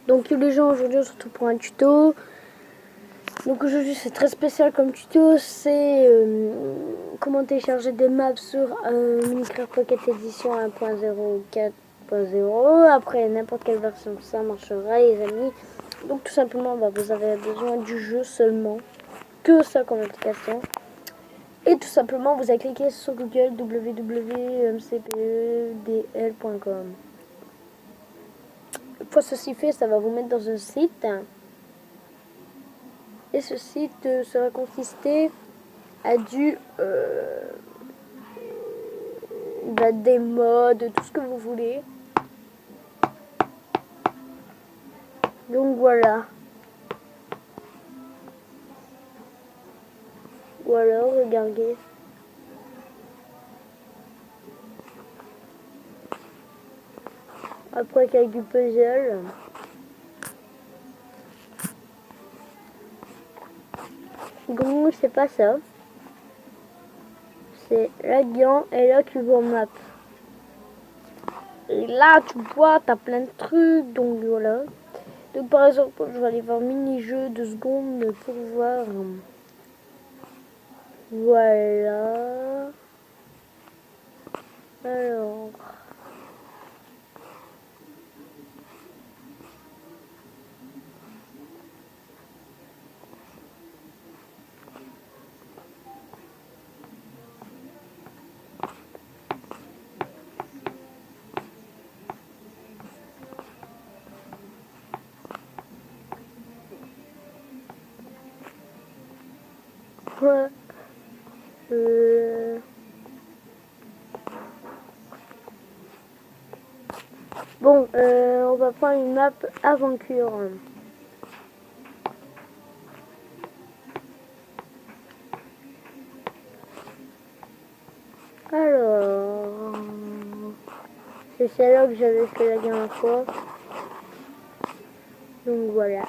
Donc les gens aujourd'hui on se retrouve pour un tuto. Donc aujourd'hui c'est très spécial comme tuto, c'est comment télécharger des maps sur Minecraft Pocket Edition 1.0 ou 4.0. Après n'importe quelle version ça marchera les amis. Donc tout simplement vous avez besoin du jeu seulement, que ça comme application. Et tout simplement vous avez cliqué sur Google www.mcpedl.com. Une fois ceci fait, ça va vous mettre dans un site. Et ce site sera consisté à des modes, tout ce que vous voulez. Donc voilà. Voilà, regardez. Après avec du puzzle. Donc c'est pas ça. C'est là-dedans et là tu vois map. Et là tu vois t'as plein de trucs, donc voilà. Donc par exemple je vais aller voir mini-jeu 2 secondes pour voir. Voilà. Alors. Ouais. Bon, on va prendre une map aventure. Alors, c'est celle-là que j'avais fait la dernière fois. Donc voilà.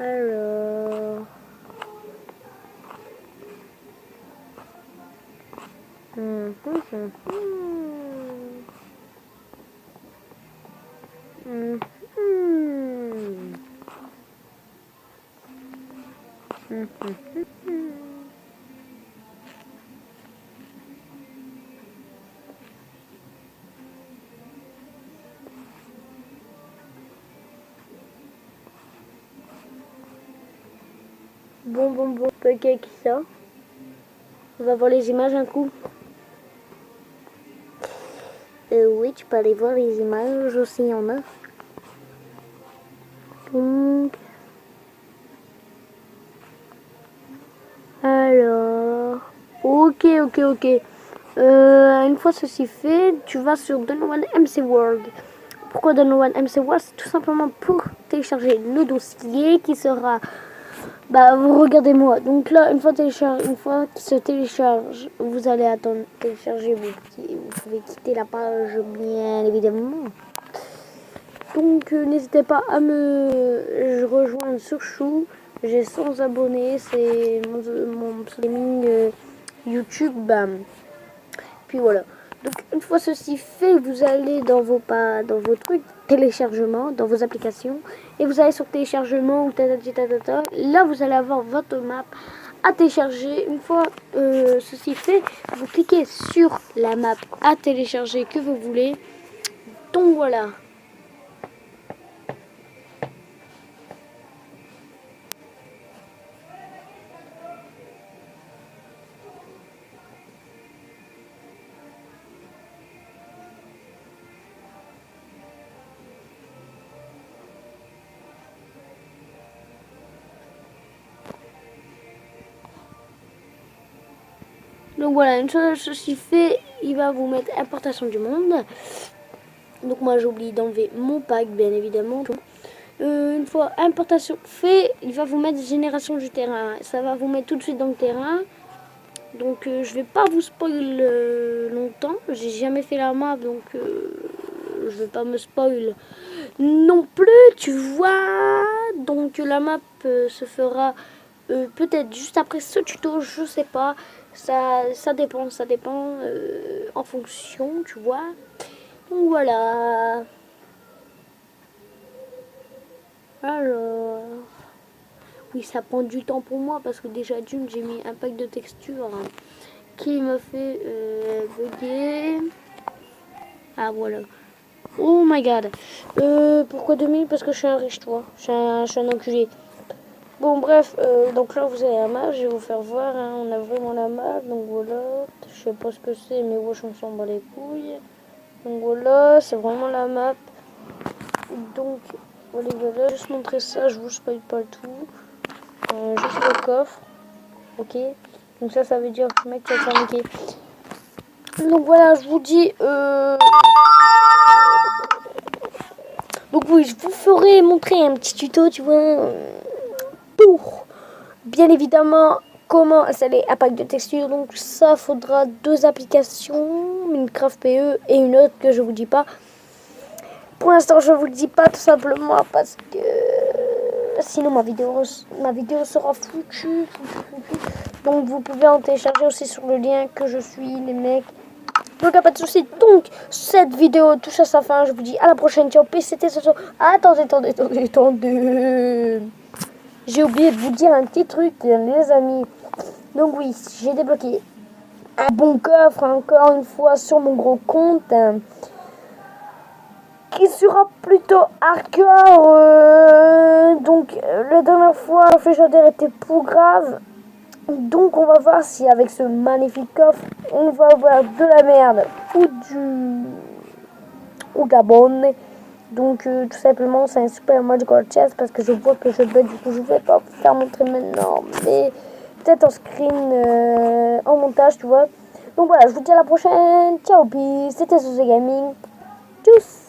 Alors. Bon, ok, qui ça? On va voir les images un coup. Oui, tu peux aller voir les images aussi, il y en a. Donc, alors, ok. Une fois ceci fait, tu vas sur Donovan MC World. Pourquoi Donovan MC World? C'est tout simplement pour télécharger le dossier qui sera... vous regardez-moi. Donc là, une fois qu'il se télécharge, vous allez attendre télécharger. Vous pouvez quitter la page, bien évidemment. Donc n'hésitez pas à me rejoindre sur Chou. J'ai 100 abonnés, c'est mon streaming YouTube. Puis voilà. Donc une fois ceci fait, vous allez dans vos trucs téléchargement, dans vos applications, et vous allez sur téléchargement ou là vous allez avoir votre map à télécharger. Une fois ceci fait, vous cliquez sur la map à télécharger que vous voulez. Donc voilà. Donc voilà, une chose ceci fait, il va vous mettre importation du monde. Donc moi j'oublie d'enlever mon pack bien évidemment. Une fois importation fait, il va vous mettre génération du terrain. Ça va vous mettre tout de suite dans le terrain. Donc je vais pas vous spoil longtemps. J'ai jamais fait la map donc je vais pas me spoil non plus, tu vois. Donc la map se fera peut-être juste après ce tuto, je sais pas. Ça dépend en fonction, tu vois. Donc voilà. Alors, oui, ça prend du temps pour moi parce que déjà d'une, j'ai mis un pack de textures qui me fait bugger. Ah voilà. Oh my god. Pourquoi 2000? Parce que je suis un riche, toi. Je suis un enculé. Bon, bref, donc là, vous avez la map. Je vais vous faire voir. Hein, on a vraiment la map. Donc voilà. Je sais pas ce que c'est, mais wesh, on s'en bat les couilles. Donc voilà, c'est vraiment la map. Donc, voilà, voilà. Juste montrer ça. Je vous spoil pas le tout. Juste le coffre. Ok. Donc ça veut dire que le mec, tu vas te faire niquer. Donc voilà, je vous dis... Donc oui, je vous ferai montrer un petit tuto, tu vois, pour, bien évidemment, comment installer un pack de textures. Donc ça, faudra 2 applications, Minecraft PE et une autre que je vous dis pas. Pour l'instant, je vous le dis pas tout simplement parce que sinon ma vidéo sera foutue. Donc vous pouvez en télécharger aussi sur le lien que je suis, les mecs. Donc pas de soucis. Donc cette vidéo touche à sa fin. Je vous dis à la prochaine. Ciao. C'était ce. Attendez. J'ai oublié de vous dire un petit truc, les amis. Donc oui, j'ai débloqué un bon coffre encore une fois sur mon gros compte. Qui sera plutôt hardcore. Donc la dernière fois, le féchader était plus grave. Donc on va voir si avec ce magnifique coffre, on va avoir de la merde ou de la bonne. Donc tout simplement c'est un super mode gold chest parce que je vois que je bug, du coup je vais pas vous faire montrer maintenant, mais peut-être en screen en montage, tu vois. Donc voilà, je vous dis à la prochaine, ciao, puis c'était Zozo Gaming, tchuss.